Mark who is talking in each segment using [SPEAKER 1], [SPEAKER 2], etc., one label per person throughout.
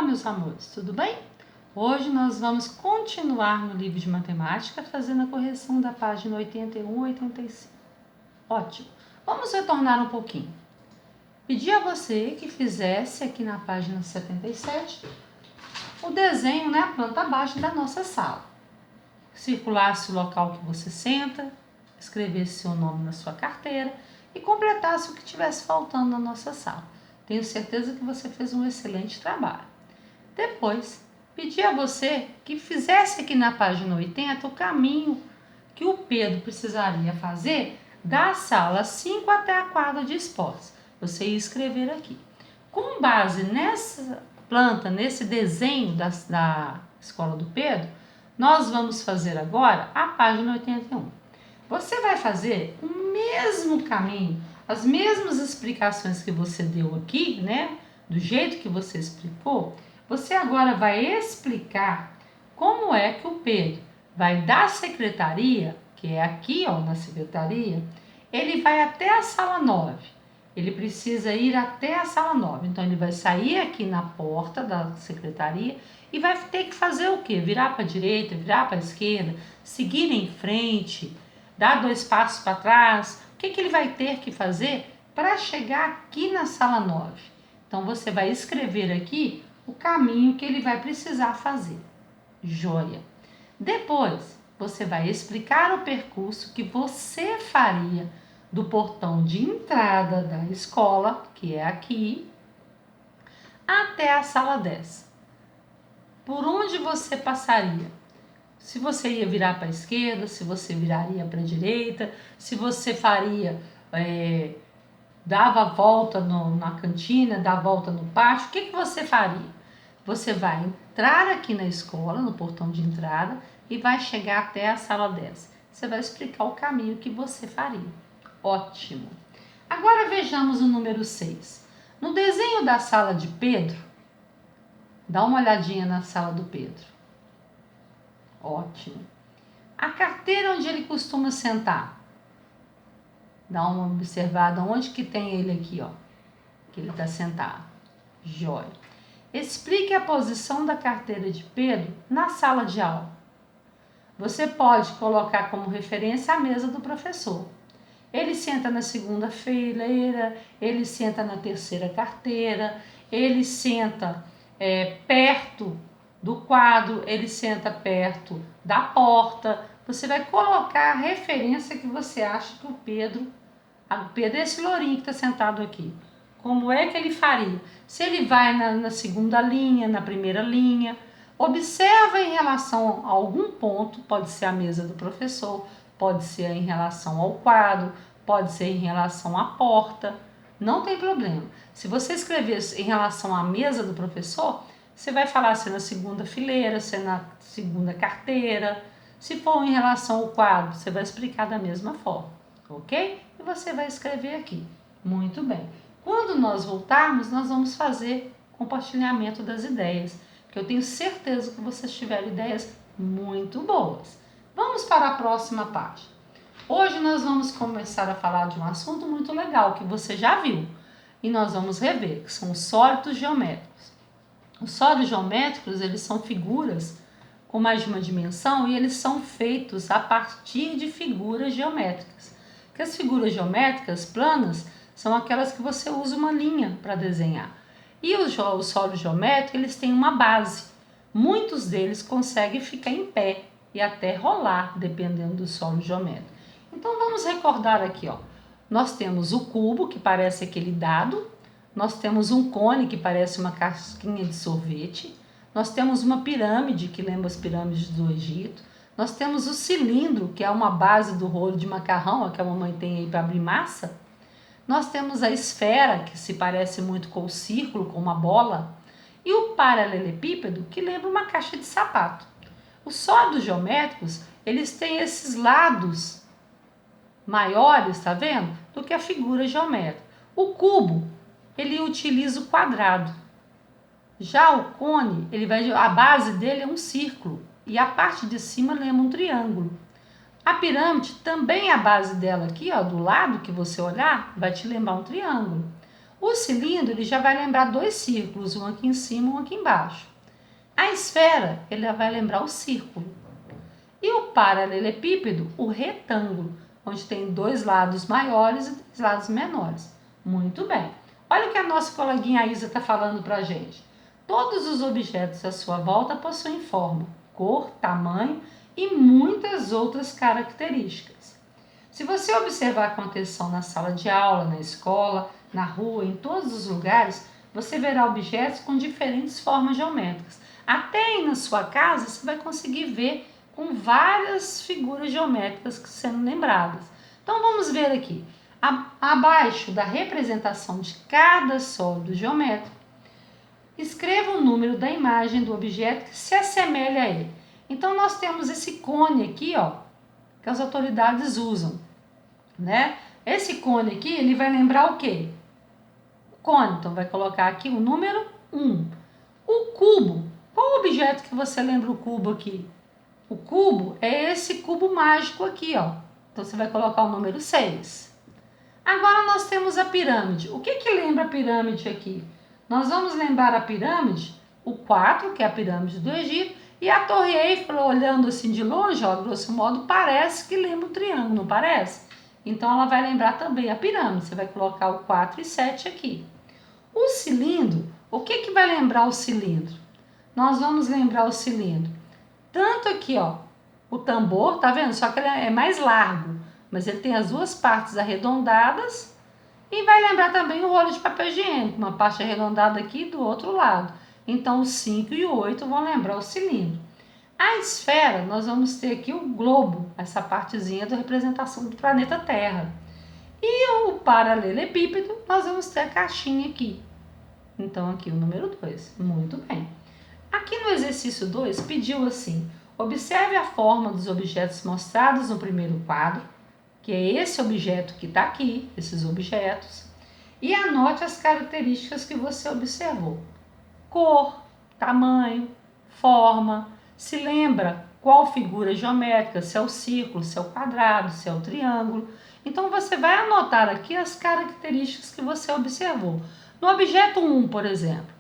[SPEAKER 1] meus amores, tudo bem? Hoje nós vamos continuar no livro de matemática fazendo a correção da página 81 e 85. Ótimo! Vamos retornar um pouquinho. Pedi a você que fizesse aqui na página 77 o desenho, a planta baixa da nossa sala. Circulasse o local que você senta, escrevesse seu nome na sua carteira e completasse o que estivesse faltando na nossa sala. Tenho certeza que você fez um excelente trabalho. Depois, pedi a você que fizesse aqui na página 80 o caminho que o Pedro precisaria fazer da sala 5 até a quadra de esportes. Você ia escrever aqui. Com base nessa planta, nesse desenho da escola do Pedro, nós vamos fazer agora a página 81. Você vai fazer o mesmo caminho, as mesmas explicações que você deu aqui, do jeito que você explicou. Você agora vai explicar como é que o Pedro vai da secretaria, que é aqui, na secretaria, ele vai até a sala 9. Ele precisa ir até a sala 9. Então, ele vai sair aqui na porta da secretaria e vai ter que fazer o quê? Virar para a direita, virar para a esquerda, seguir em frente, dar 2 passos para trás. O que ele vai ter que fazer para chegar aqui na sala 9? Então, você vai escrever aqui o caminho que ele vai precisar fazer. Joia! Depois, você vai explicar o percurso que você faria do portão de entrada da escola, que é aqui, até a sala 10. Por onde você passaria? Se você ia virar para a esquerda, se você viraria para a direita, se você faria, dava a volta na cantina, dava a volta no pátio, o que você faria? Você vai entrar aqui na escola, no portão de entrada, e vai chegar até a sala 10. Você vai explicar o caminho que você faria. Ótimo! Agora vejamos o número 6. No desenho da sala de Pedro, dá uma olhadinha na sala do Pedro. Ótimo! A carteira onde ele costuma sentar. Dá uma observada onde que tem ele aqui, que ele está sentado. Jóia! Explique a posição da carteira de Pedro na sala de aula. Você pode colocar como referência a mesa do professor. Ele senta na segunda fileira, ele senta na terceira carteira, ele senta perto do quadro, ele senta perto da porta. Você vai colocar a referência que você acha que o Pedro é esse lourinho que está sentado aqui. Como é que ele faria? Se ele vai na segunda linha, na primeira linha, observa em relação a algum ponto, pode ser a mesa do professor, pode ser em relação ao quadro, pode ser em relação à porta, não tem problema. Se você escrever em relação à mesa do professor, você vai falar se é na segunda fileira, se é na segunda carteira. Se for em relação ao quadro, você vai explicar da mesma forma, ok? E você vai escrever aqui. Muito bem. Quando nós voltarmos, nós vamos fazer compartilhamento das ideias, porque eu tenho certeza que vocês tiveram ideias muito boas. Vamos para a próxima página. Hoje nós vamos começar a falar de um assunto muito legal que você já viu e nós vamos rever, que são os sólidos geométricos. Os sólidos geométricos, eles são figuras com mais de uma dimensão e eles são feitos a partir de figuras geométricas. Que as figuras geométricas planas são aquelas que você usa uma linha para desenhar. E os sólidos geométricos, eles têm uma base. Muitos deles conseguem ficar em pé e até rolar, dependendo do sólido geométrico. Então, vamos recordar aqui, Nós temos o cubo, que parece aquele dado. Nós temos um cone, que parece uma casquinha de sorvete. Nós temos uma pirâmide, que lembra as pirâmides do Egito. Nós temos o cilindro, que é uma base do rolo de macarrão, que a mamãe tem aí para abrir massa. Nós temos a esfera, que se parece muito com o círculo, com uma bola. E o paralelepípedo, que lembra uma caixa de sapato. Os sólidos geométricos, eles têm esses lados maiores, tá vendo? Do que a figura geométrica. O cubo, ele utiliza o quadrado. Já o cone, a base dele é um círculo e a parte de cima lembra um triângulo. A pirâmide, também a base dela aqui, do lado que você olhar, vai te lembrar um triângulo. O cilindro, ele já vai lembrar dois círculos, um aqui em cima e um aqui embaixo. A esfera, ele já vai lembrar o círculo. E o paralelepípedo, o retângulo, onde tem dois lados maiores e dois lados menores. Muito bem. Olha o que a nossa coleguinha Isa está falando para a gente. Todos os objetos à sua volta possuem forma, cor, tamanho e muitas outras características. Se você observar com atenção na sala de aula, na escola, na rua, em todos os lugares, você verá objetos com diferentes formas geométricas. Até aí na sua casa você vai conseguir ver com várias figuras geométricas sendo lembradas. Então vamos ver aqui. Abaixo da representação de cada sólido geométrico, escreva o número da imagem do objeto que se assemelha a ele. Então nós temos esse cone aqui, ó, que as autoridades usam, né? Esse cone aqui, ele vai lembrar o quê? O cone, então vai colocar aqui o número 1. O cubo, qual objeto que você lembra o cubo aqui? O cubo é esse cubo mágico aqui, ó. Então você vai colocar o número 6. Agora nós temos a pirâmide. O que que lembra a pirâmide aqui? Nós vamos lembrar a pirâmide, o 4, que é a pirâmide do Egito, e a Torre Eiffel, olhando assim de longe, ó, grosso modo, parece que lembra o triângulo, não parece? Então ela vai lembrar também a pirâmide. Você vai colocar o 4 e 7 aqui. O cilindro, o que que vai lembrar o cilindro? Nós vamos lembrar o cilindro. Tanto aqui, ó, o tambor, tá vendo? Só que ele é mais largo, mas ele tem as duas partes arredondadas e vai lembrar também o rolo de papel higiênico, uma parte arredondada aqui do outro lado. Então, o 5 e o 8 vão lembrar o cilindro. A esfera, nós vamos ter aqui o globo, essa partezinha da representação do planeta Terra. E o paralelepípedo, nós vamos ter a caixinha aqui. Então, aqui o número 2. Muito bem. Aqui no exercício 2, pediu assim: observe a forma dos objetos mostrados no primeiro quadro, que é esse objeto que está aqui, esses objetos, e anote as características que você observou. Cor, tamanho, forma, se lembra qual figura geométrica, se é o círculo, se é o quadrado, se é o triângulo. Então, você vai anotar aqui as características que você observou. No objeto 1, por exemplo,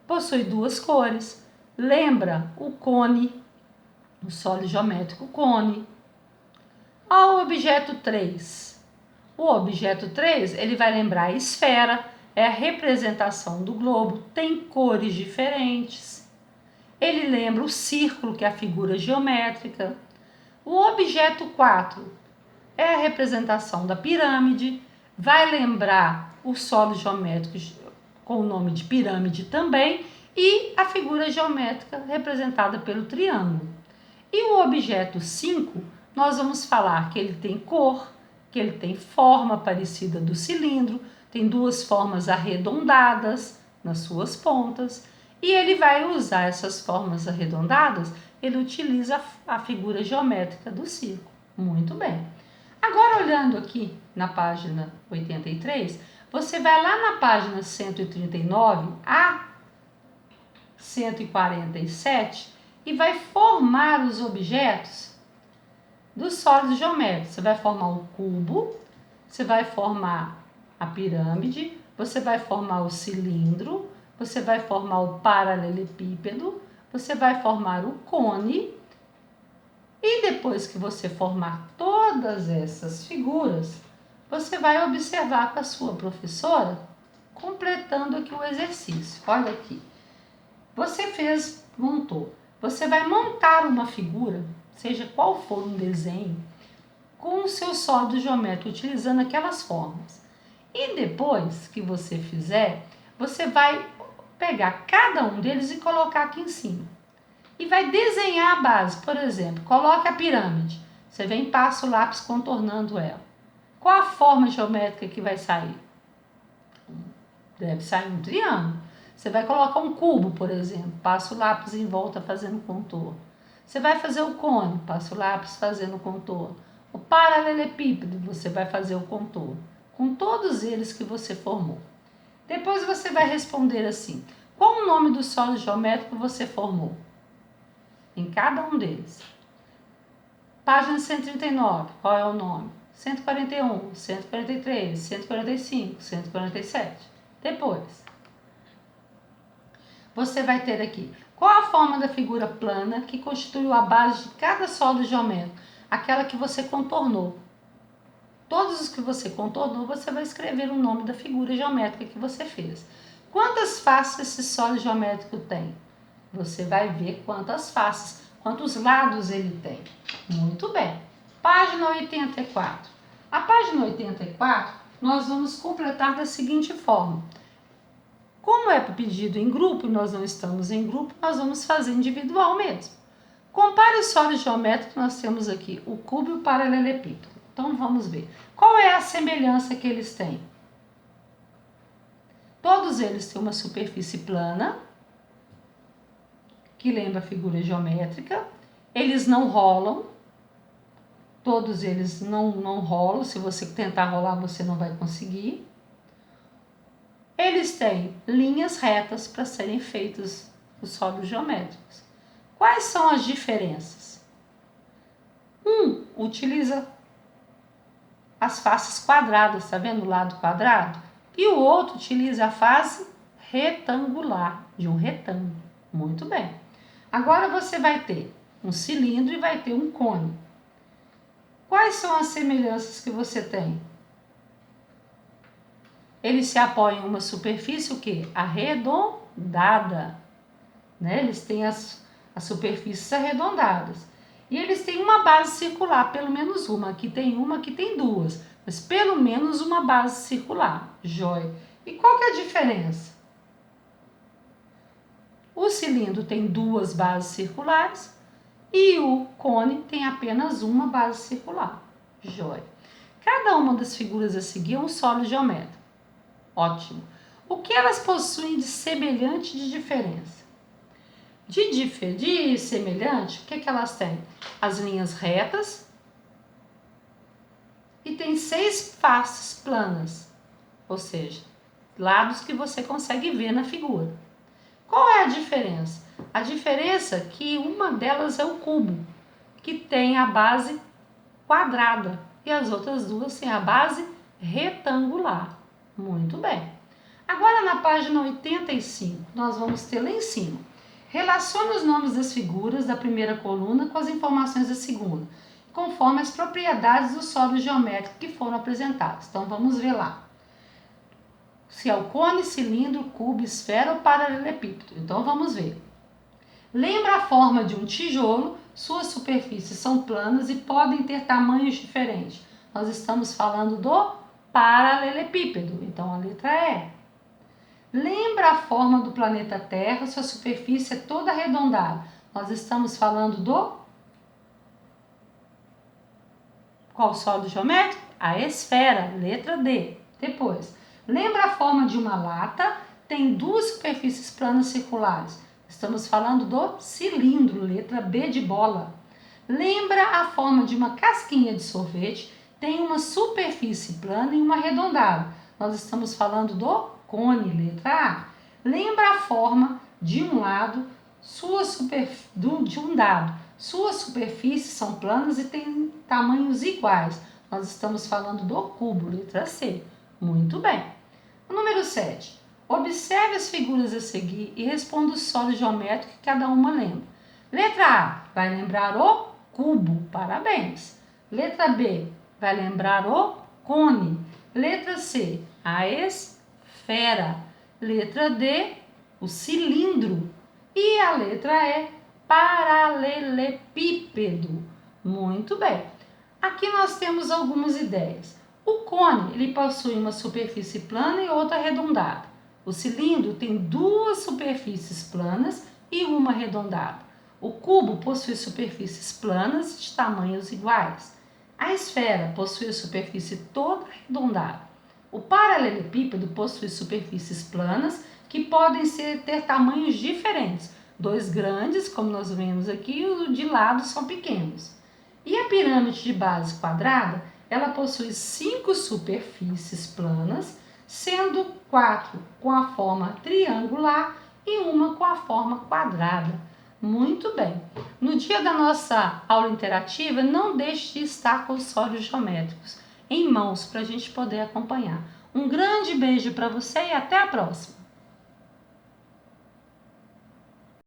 [SPEAKER 1] possui duas cores. Lembra o cone, o sólido geométrico cone. Ao objeto 3. O objeto 3, ele vai lembrar a esfera, é a representação do globo, tem cores diferentes. Ele lembra o círculo, que é a figura geométrica. O objeto 4 é a representação da pirâmide, vai lembrar o sólido geométrico com o nome de pirâmide também, e a figura geométrica representada pelo triângulo. E o objeto 5, nós vamos falar que ele tem cor, que ele tem forma parecida do cilindro, tem duas formas arredondadas nas suas pontas, e ele vai usar essas formas arredondadas, ele utiliza a figura geométrica do círculo. Muito bem. Agora, olhando aqui na página 83, você vai lá na página 139 a 147 e vai formar os objetos dos sólidos geométricos. Você vai formar o cubo, você vai formar a pirâmide, você vai formar o cilindro, você vai formar o paralelepípedo, você vai formar o cone, e depois que você formar todas essas figuras, você vai observar com a sua professora, completando aqui o exercício. Olha aqui. Você montou. Você vai montar uma figura, seja qual for um desenho, com o seu sólido geométrico, utilizando aquelas formas. E depois que você fizer, você vai pegar cada um deles e colocar aqui em cima. E vai desenhar a base. Por exemplo, coloque a pirâmide. Você vem e passa o lápis contornando ela. Qual a forma geométrica que vai sair? Deve sair um triângulo. Você vai colocar um cubo, por exemplo. Passa o lápis em volta fazendo contorno. Você vai fazer o cone. Passa o lápis fazendo contorno. O paralelepípedo, você vai fazer o contorno. Com todos eles que você formou. Depois você vai responder assim: qual o nome do sólido geométrico você formou? Em cada um deles. Página 139, qual é o nome? 141, 143, 145, 147. Depois, você vai ter aqui, qual a forma da figura plana que constituiu a base de cada sólido geométrico? Aquela que você contornou. Todos os que você contornou, você vai escrever o nome da figura geométrica que você fez. Quantas faces esse sólido geométrico tem? Você vai ver quantas faces, quantos lados ele tem. Muito bem. Página 84. A página 84, nós vamos completar da seguinte forma. Como é pedido em grupo e nós não estamos em grupo, nós vamos fazer individual mesmo. Compare os sólidos geométricos que nós temos aqui, o cubo e o paralelepípedo. Então vamos ver. Qual é a semelhança que eles têm? Todos eles têm uma superfície plana, que lembra a figura geométrica. Eles não rolam. Todos eles não rolam. Se você tentar rolar, você não vai conseguir. Eles têm linhas retas para serem feitos os sólidos geométricos. Quais são as diferenças? Um utiliza as faces quadradas, tá vendo o lado quadrado? E o outro utiliza a face retangular, de um retângulo. Muito bem. Agora você vai ter um cilindro e vai ter um cone. Quais são as semelhanças que você tem? Eles se apoiam em uma superfície o quê? Arredondada. Né? Eles têm as superfícies arredondadas. E eles têm uma base circular, pelo menos uma. Aqui tem duas. Mas pelo menos uma base circular. Joia. E qual que é a diferença? O cilindro tem duas bases circulares e o cone tem apenas uma base circular. Joia. Cada uma das figuras a seguir é um sólido geométrico. Ótimo. O que elas possuem de semelhante e de diferença? De semelhante, o que elas têm? As linhas retas e tem 6 faces planas, ou seja, lados que você consegue ver na figura. Qual é a diferença? A diferença é que uma delas é o cubo, que tem a base quadrada, e as outras duas têm a base retangular. Muito bem. Agora na página 85, nós vamos ter lá em cima. Relacione os nomes das figuras da primeira coluna com as informações da segunda, conforme as propriedades do sólido geométrico que foram apresentadas. Então vamos ver lá. Se é o cone, cilindro, cubo, esfera ou paralelepípedo. Então vamos ver. Lembra a forma de um tijolo, suas superfícies são planas e podem ter tamanhos diferentes. Nós estamos falando do paralelepípedo, então a letra E. Lembra a forma do planeta Terra, sua superfície é toda arredondada. Nós estamos falando do... Qual sólido geométrico? A esfera, letra D. Depois, lembra a forma de uma lata, tem duas superfícies planas circulares. Estamos falando do cilindro, letra B de bola. Lembra a forma de uma casquinha de sorvete, tem uma superfície plana e uma arredondada. Nós estamos falando do cone, letra A. Lembra a forma de um lado, de um dado. Suas superfícies são planas e têm tamanhos iguais. Nós estamos falando do cubo, letra C. Muito bem. O número 7. Observe as figuras a seguir e responda o sólido geométrico que cada uma lembra. Letra A, vai lembrar o cubo. Parabéns. Letra B, vai lembrar o cone. Letra C, a esfera. Letra D, o cilindro. E a letra E, paralelepípedo. Muito bem. Aqui nós temos algumas ideias. O cone, ele possui uma superfície plana e outra arredondada. O cilindro tem duas superfícies planas e uma arredondada. O cubo possui superfícies planas de tamanhos iguais. A esfera possui a superfície toda arredondada. O paralelepípedo possui superfícies planas que podem ter tamanhos diferentes. Dois grandes, como nós vemos aqui, e os de lado são pequenos. E a pirâmide de base quadrada, ela possui 5 superfícies planas, sendo 4 com a forma triangular e uma com a forma quadrada. Muito bem. No dia da nossa aula interativa, não deixe de estar com os sólidos geométricos. em mãos para a gente poder acompanhar. Um grande beijo para você e até a próxima!